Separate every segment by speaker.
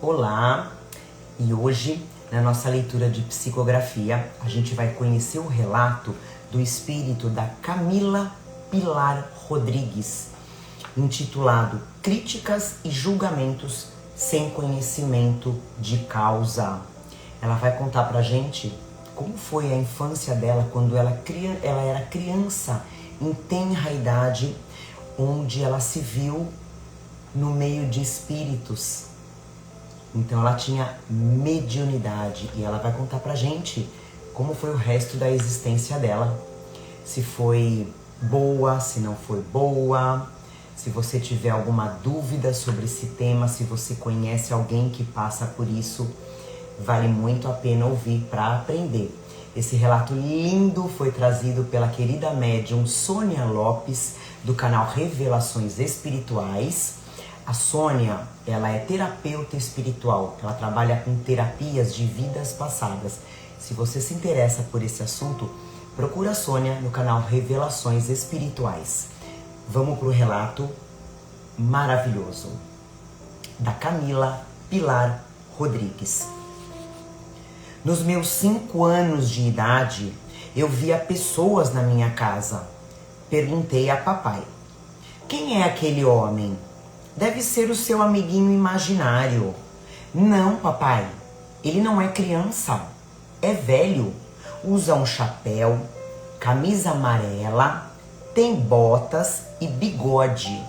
Speaker 1: Olá! E hoje, na nossa leitura de psicografia, a gente vai conhecer o relato do espírito da Camila Pilar Rodrigues, intitulado Críticas e Julgamentos sem Conhecimento de Causa. Ela vai contar pra gente como foi a infância dela quando ela era criança, em tenra idade, onde ela se viu no meio de espíritos. Então ela tinha mediunidade e ela vai contar pra gente como foi o resto da existência dela. Se foi boa, se não foi boa, se você tiver alguma dúvida sobre esse tema, se você conhece alguém que passa por isso, vale muito a pena ouvir para aprender. Esse relato lindo foi trazido pela querida médium Sônia Lopes, do canal Revelações Espirituais. A Sônia, ela é terapeuta espiritual, ela trabalha com terapias de vidas passadas. Se você se interessa por esse assunto, procura a Sônia no canal Revelações Espirituais. Vamos para o relato maravilhoso da Camila Pilar Rodrigues. Nos meus 5 anos de idade, eu via pessoas na minha casa. Perguntei a papai: quem é aquele homem? Deve ser o seu amiguinho imaginário. Não, papai, ele não é criança, é velho. Usa um chapéu, camisa amarela, tem botas e bigode.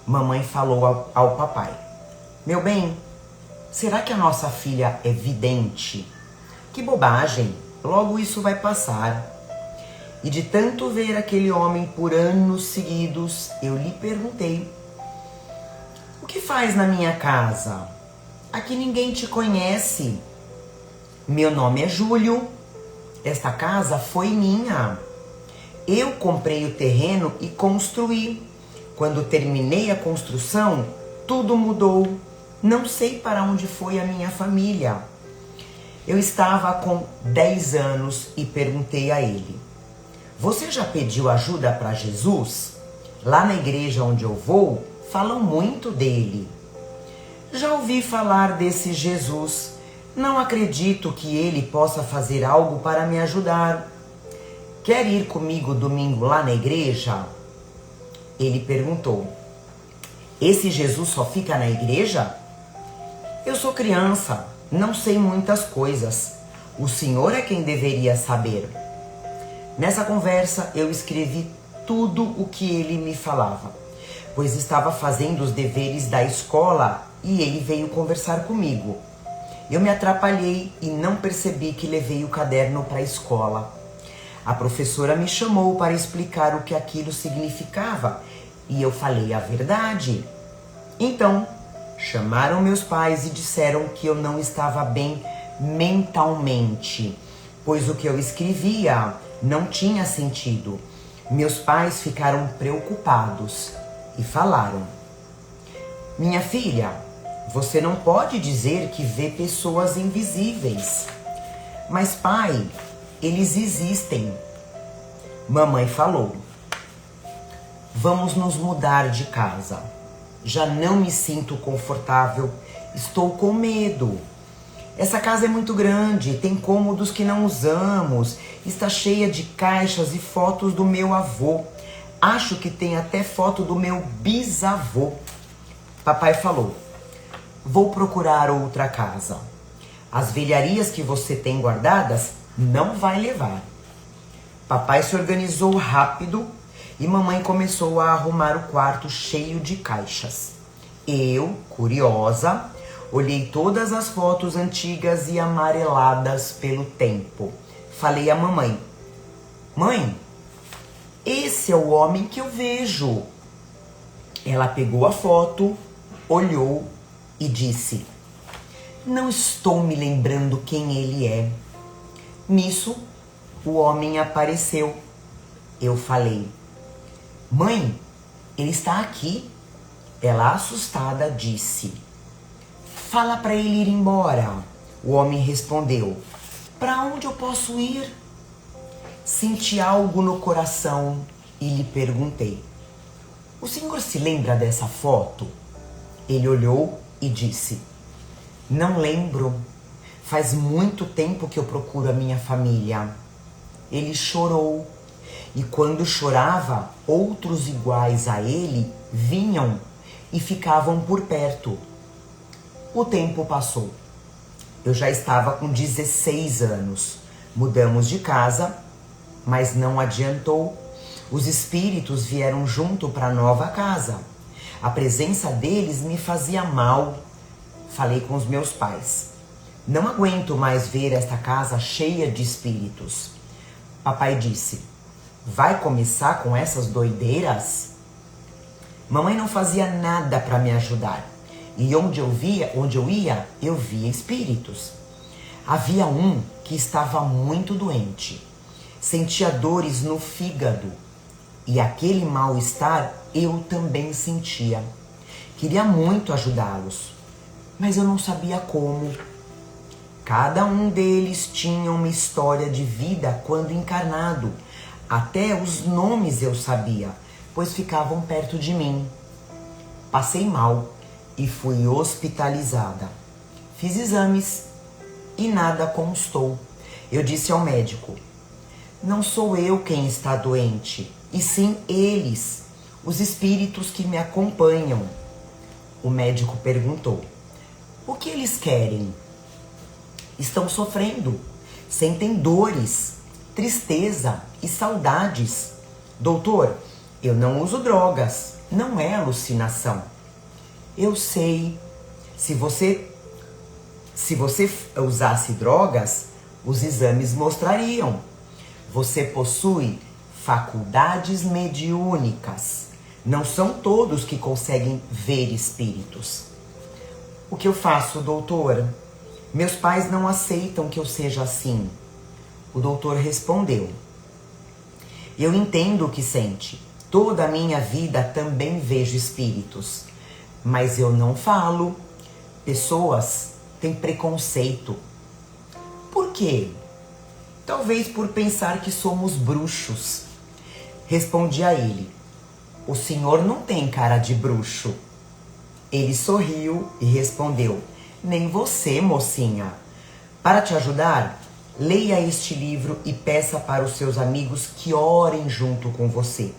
Speaker 1: Mamãe falou ao papai: meu bem, será que a nossa filha é vidente? Que bobagem, logo isso vai passar. E de tanto ver aquele homem por anos seguidos, eu lhe perguntei: o que faz na minha casa? Aqui ninguém te conhece. Meu nome é Júlio. Esta casa foi minha. Eu comprei o terreno e construí. Quando terminei a construção, tudo mudou. Não sei para onde foi a minha família. Eu estava com 10 anos e perguntei a ele: você já pediu ajuda para Jesus? Lá na igreja onde eu vou, falam muito dele. Já ouvi falar desse Jesus. Não acredito que ele possa fazer algo para me ajudar. Quer ir comigo domingo lá na igreja? Ele perguntou: esse Jesus só fica na igreja? Eu sou criança, não sei muitas coisas. O senhor é quem deveria saber. Nessa conversa eu escrevi tudo o que ele me falava, pois estava fazendo os deveres da escola e ele veio conversar comigo. Eu me atrapalhei e não percebi que levei o caderno para a escola. A professora me chamou para explicar o que aquilo significava e eu falei a verdade. Então, chamaram meus pais e disseram que eu não estava bem mentalmente, pois o que eu escrevia não tinha sentido. Meus pais ficaram preocupados e falaram: minha filha, você não pode dizer que vê pessoas invisíveis. Mas pai, eles existem. Mamãe falou: vamos nos mudar de casa. Já não me sinto confortável, estou com medo. Essa casa é muito grande, tem cômodos que não usamos, está cheia de caixas e fotos do meu avô. Acho que tem até foto do meu bisavô. Papai falou: vou procurar outra casa. As velharias que você tem guardadas não vai levar. Papai se organizou rápido e mamãe começou a arrumar o quarto cheio de caixas. Eu, curiosa, olhei todas as fotos antigas e amareladas pelo tempo. Falei à mamãe: mãe, esse é o homem que eu vejo. Ela pegou a foto, olhou e disse: não estou me lembrando quem ele é. Nisso, o homem apareceu. Eu falei: mãe, ele está aqui. Ela, assustada, disse: fala para ele ir embora. O homem respondeu: para onde eu posso ir? Senti algo no coração e lhe perguntei: o senhor se lembra dessa foto? Ele olhou e disse: Não lembro. Faz muito tempo que eu procuro a minha família. Ele chorou. E quando chorava, outros iguais a ele vinham e ficavam por perto. O tempo passou. Eu já estava com 16 anos. Mudamos de casa, mas não adiantou. Os espíritos vieram junto para a nova casa. A presença deles me fazia mal. Falei com os meus pais. Não aguento mais ver esta casa cheia de espíritos. Papai disse: vai começar com essas doideiras? Mamãe não fazia nada para me ajudar. E onde eu ia, eu via espíritos. Havia um que estava muito doente. Sentia dores no fígado. E aquele mal-estar eu também sentia. Queria muito ajudá-los, mas eu não sabia como. Cada um deles tinha uma história de vida quando encarnado. Até os nomes eu sabia, pois ficavam perto de mim. Passei mal e fui hospitalizada. Fiz exames e nada constou. Eu disse ao médico: não sou eu quem está doente, e sim eles, os espíritos que me acompanham. O médico perguntou: o que eles querem? Estão sofrendo, sentem dores, tristeza e saudades. Doutor, eu não uso drogas, não é alucinação. Eu sei, se você usasse drogas, os exames mostrariam. Você possui faculdades mediúnicas. Não são todos que conseguem ver espíritos. O que eu faço, doutor? Meus pais não aceitam que eu seja assim. O doutor respondeu: eu entendo o que sente. Toda a minha vida também vejo espíritos. Mas eu não falo. Pessoas têm preconceito. Por quê? Talvez por pensar que somos bruxos. Respondi a ele: o senhor não tem cara de bruxo. Ele sorriu e respondeu: nem você, mocinha. Para te ajudar, leia este livro e peça para os seus amigos que orem junto com você.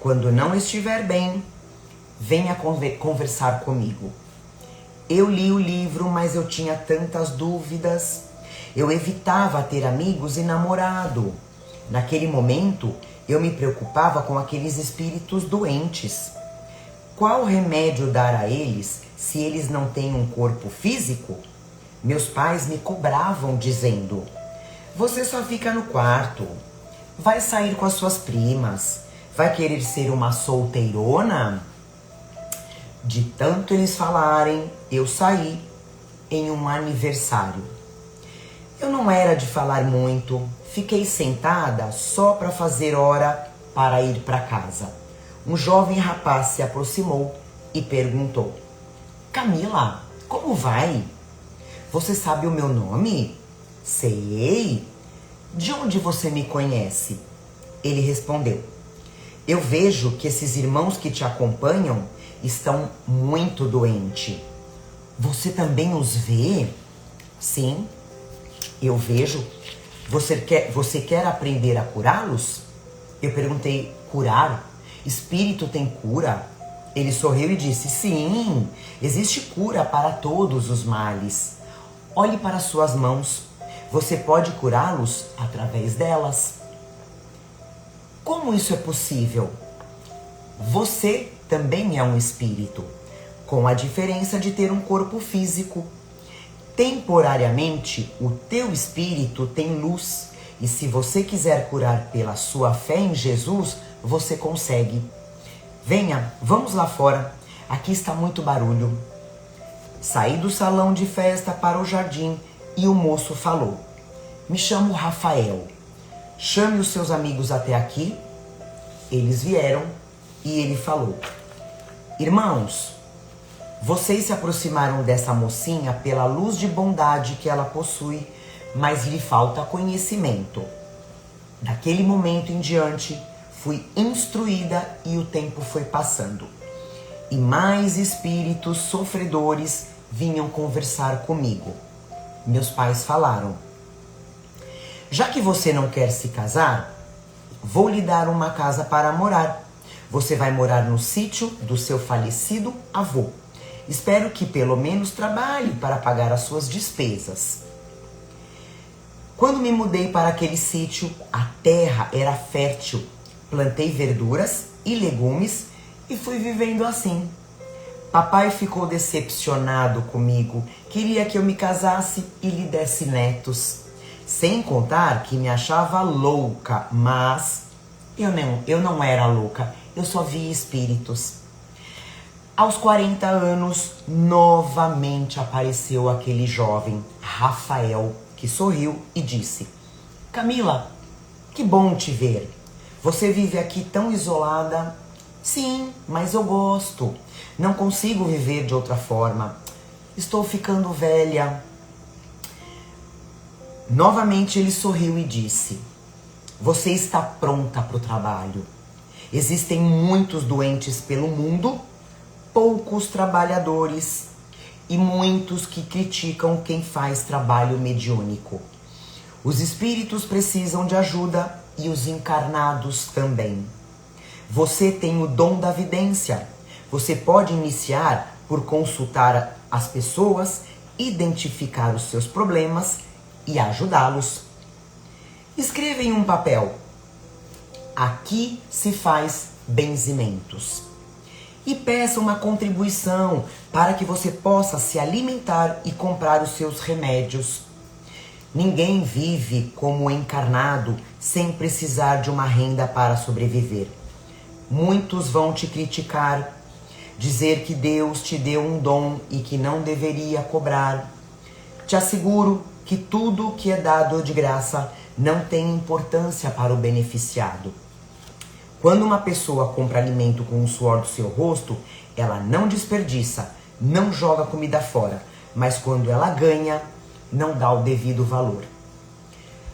Speaker 1: Quando não estiver bem, venha conversar comigo. Eu li o livro, mas eu tinha tantas dúvidas. Eu evitava ter amigos e namorado. Naquele momento, eu me preocupava com aqueles espíritos doentes. Qual remédio dar a eles se eles não têm um corpo físico? Meus pais me cobravam dizendo: você só fica no quarto, vai sair com as suas primas, vai querer ser uma solteirona? De tanto eles falarem, eu saí em um aniversário. Eu não era de falar muito, fiquei sentada só para fazer hora para ir para casa. Um jovem rapaz se aproximou e perguntou: Camila, como vai? Você sabe o meu nome? Sei. De onde você me conhece? Ele respondeu: eu vejo que esses irmãos que te acompanham estão muito doentes. Você também os vê? Sim, eu vejo. Você quer aprender a curá-los? Eu perguntei: curar? Espírito tem cura? Ele sorriu e disse: sim, existe cura para todos os males. Olhe para suas mãos. Você pode curá-los através delas. Como isso é possível? Você também é um espírito, com a diferença de ter um corpo físico. Temporariamente, o teu espírito tem luz, e se você quiser curar pela sua fé em Jesus, você consegue. Venha, vamos lá fora. Aqui está muito barulho. Saí do salão de festa para o jardim e o moço falou: me chamo Rafael. Chame os seus amigos até aqui. Eles vieram e ele falou: irmãos, vocês se aproximaram dessa mocinha pela luz de bondade que ela possui, mas lhe falta conhecimento. Daquele momento em diante, fui instruída e o tempo foi passando. E mais espíritos sofredores vinham conversar comigo. Meus pais falaram: já que você não quer se casar, vou lhe dar uma casa para morar. Você vai morar no sítio do seu falecido avô. Espero que pelo menos trabalhe para pagar as suas despesas. Quando me mudei para aquele sítio, a terra era fértil. Plantei verduras e legumes e fui vivendo assim. Papai ficou decepcionado comigo, queria que eu me casasse e lhe desse netos. Sem contar que me achava louca, mas eu não era louca, eu só via espíritos. Aos 40 anos, novamente apareceu aquele jovem, Rafael, que sorriu e disse: Camila, que bom te ver. Você vive aqui tão isolada? Sim, mas eu gosto. Não consigo viver de outra forma. Estou ficando velha. Novamente ele sorriu e disse: você está pronta para o trabalho. Existem muitos doentes pelo mundo, poucos trabalhadores e muitos que criticam quem faz trabalho mediúnico. Os espíritos precisam de ajuda e os encarnados também. Você tem o dom da vidência. Você pode iniciar por consultar as pessoas, identificar os seus problemas e ajudá-los. Escreva em um papel: aqui se faz benzimentos. E peça uma contribuição para que você possa se alimentar e comprar os seus remédios. Ninguém vive como encarnado sem precisar de uma renda para sobreviver. Muitos vão te criticar, dizer que Deus te deu um dom e que não deveria cobrar. Te asseguro que tudo que é dado de graça não tem importância para o beneficiado. Quando uma pessoa compra alimento com o suor do seu rosto, ela não desperdiça, não joga comida fora, mas quando ela ganha, não dá o devido valor.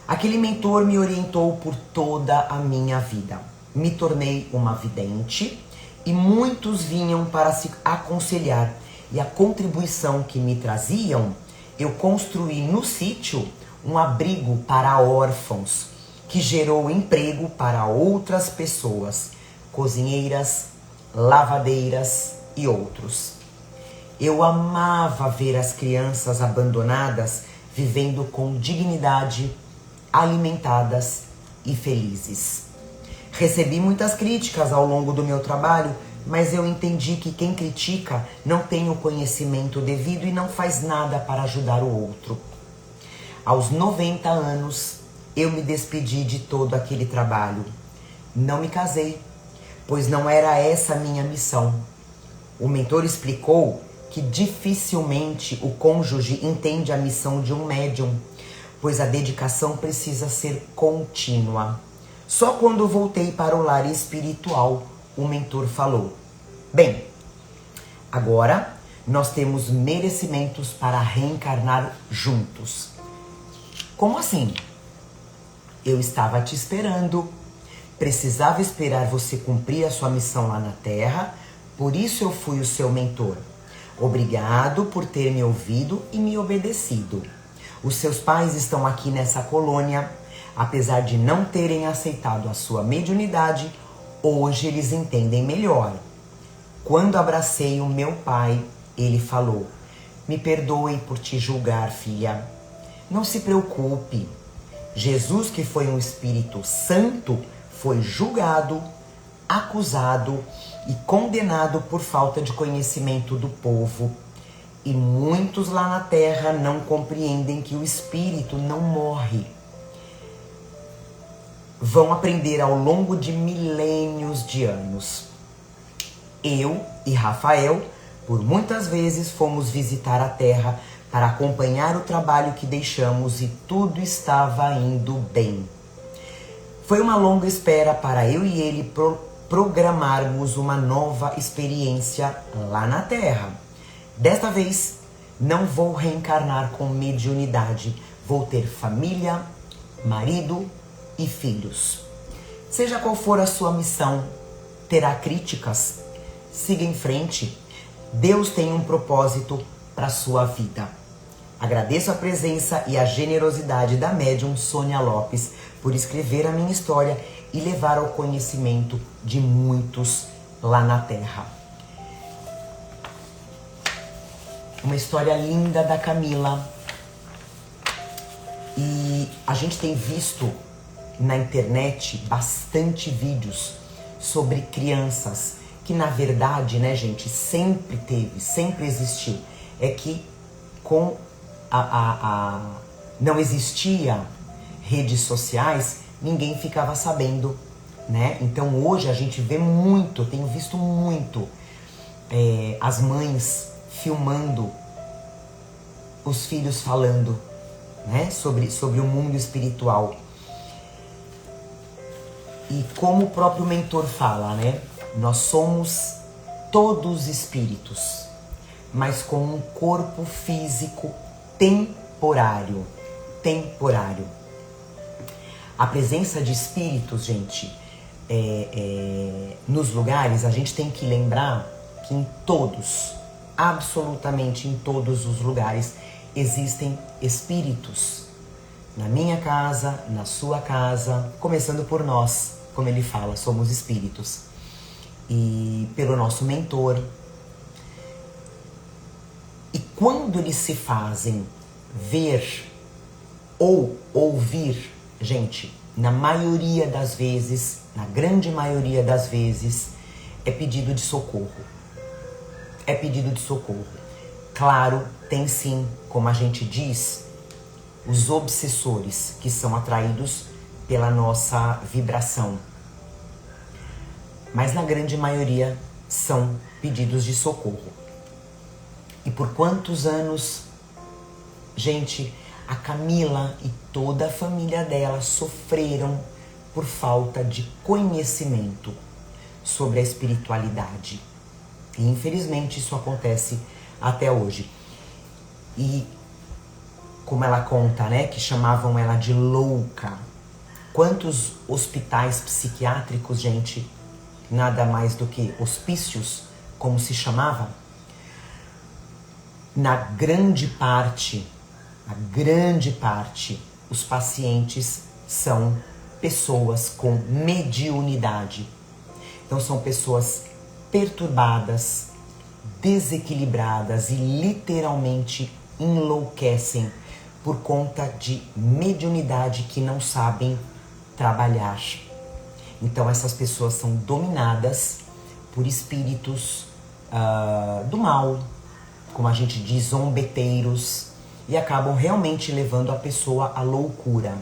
Speaker 1: Aquele mentor me orientou por toda a minha vida. Me tornei uma vidente e muitos vinham para se aconselhar, e a contribuição que me traziam, eu construí no sítio um abrigo para órfãos, que gerou emprego para outras pessoas, cozinheiras, lavadeiras e outros. Eu amava ver as crianças abandonadas vivendo com dignidade, alimentadas e felizes. Recebi muitas críticas ao longo do meu trabalho, mas eu entendi que quem critica não tem o conhecimento devido e não faz nada para ajudar o outro. Aos 90 anos, eu me despedi de todo aquele trabalho. Não me casei, pois não era essa a minha missão. O mentor explicou que dificilmente o cônjuge entende a missão de um médium, pois a dedicação precisa ser contínua. Só quando voltei para o lar espiritual, o mentor falou: bem, agora nós temos merecimentos para reencarnar juntos. Como assim? Eu estava te esperando. Precisava esperar você cumprir a sua missão lá na Terra, por isso eu fui o seu mentor. Obrigado por ter me ouvido e me obedecido. Os seus pais estão aqui nessa colônia. Apesar de não terem aceitado a sua mediunidade, hoje eles entendem melhor. Quando abracei o meu pai, ele falou: me perdoe por te julgar, filha. Não se preocupe. Jesus, que foi um Espírito Santo, foi julgado, acusado e condenado por falta de conhecimento do povo. E muitos lá na Terra não compreendem que o Espírito não morre. Vão aprender ao longo de milênios de anos. Eu e Rafael, por muitas vezes, fomos visitar a Terra para acompanhar o trabalho que deixamos e tudo estava indo bem. Foi uma longa espera para eu e ele programarmos uma nova experiência lá na Terra. Desta vez, não vou reencarnar com mediunidade. Vou ter família, marido e filhos. Seja qual for a sua missão, terá críticas. Siga em frente. Deus tem um propósito para sua vida. Agradeço a presença e a generosidade da médium Sônia Lopes por escrever a minha história e levar ao conhecimento de muitos lá na Terra. Uma história linda da Camila. E a gente tem visto na internet bastante vídeos sobre crianças que, na verdade, né, gente, sempre teve, sempre existiu. É que com não existia redes sociais, ninguém ficava sabendo, né? Então hoje a gente vê muito, tenho visto muito as mães filmando os filhos falando, né, sobre o mundo espiritual. E como o próprio mentor fala, né, nós somos todos espíritos, mas com um corpo físico temporário. A presença de espíritos, gente, nos lugares, a gente tem que lembrar que em todos, absolutamente em todos os lugares, existem espíritos. Na minha casa, na sua casa, começando por nós, como ele fala, somos espíritos. E pelo nosso mentor. E quando eles se fazem ver ou ouvir, gente, na maioria das vezes, na grande maioria das vezes, é pedido de socorro. É pedido de socorro. Claro, tem sim, como a gente diz, os obsessores que são atraídos pela nossa vibração. Mas na grande maioria são pedidos de socorro. E por quantos anos, gente, a Camila e toda a família dela sofreram por falta de conhecimento sobre a espiritualidade. E infelizmente isso acontece até hoje. E como ela conta, né, que chamavam ela de louca. Quantos hospitais psiquiátricos, gente, nada mais do que hospícios, como se chamava? Na grande parte, os pacientes são pessoas com mediunidade. Então são pessoas perturbadas, desequilibradas e literalmente enlouquecem por conta de mediunidade que não sabem trabalhar. Então essas pessoas são dominadas por espíritos do mal, como a gente diz, zombeteiros, e acabam realmente levando a pessoa à loucura.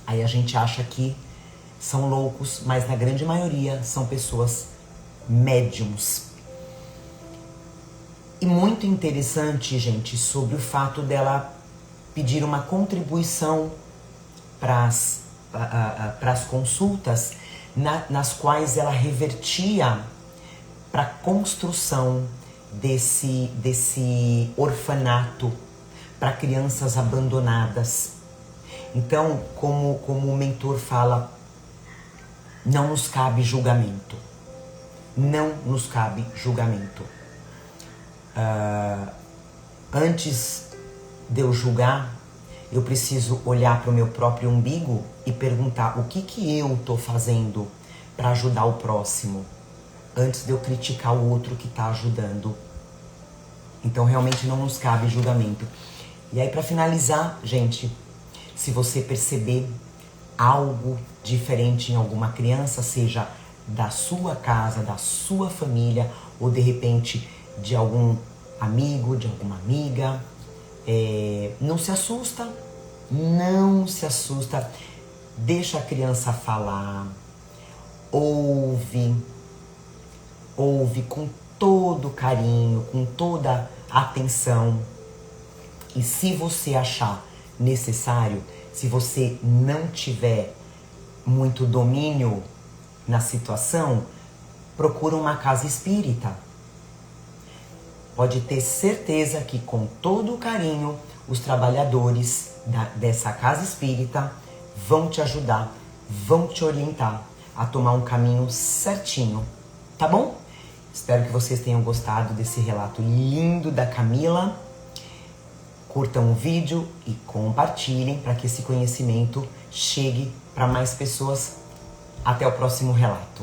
Speaker 1: Aí a gente acha que são loucos, mas na grande maioria são pessoas médiums. E muito interessante, gente, sobre o fato dela pedir uma contribuição para as consultas, nas quais ela revertia para a construção desse orfanato para crianças abandonadas. Então, como o mentor fala, não nos cabe julgamento. Não nos cabe julgamento. Antes de eu julgar, eu preciso olhar para o meu próprio umbigo e perguntar o que eu estou fazendo para ajudar o próximo, antes de eu criticar o outro que está ajudando. Então realmente não nos cabe julgamento. E aí, para finalizar, gente, se você perceber algo diferente em alguma criança, seja da sua casa, da sua família, ou de repente de algum amigo, de alguma amiga, não se assusta, deixa a criança falar, ouve com todo carinho, com toda atenção. E se você achar necessário, se você não tiver muito domínio na situação, procura uma casa espírita. Pode ter certeza que com todo o carinho, os trabalhadores dessa casa espírita vão te ajudar, vão te orientar a tomar um caminho certinho, tá bom? Espero que vocês tenham gostado desse relato lindo da Camila. Curtam o vídeo e compartilhem para que esse conhecimento chegue para mais pessoas. Até o próximo relato.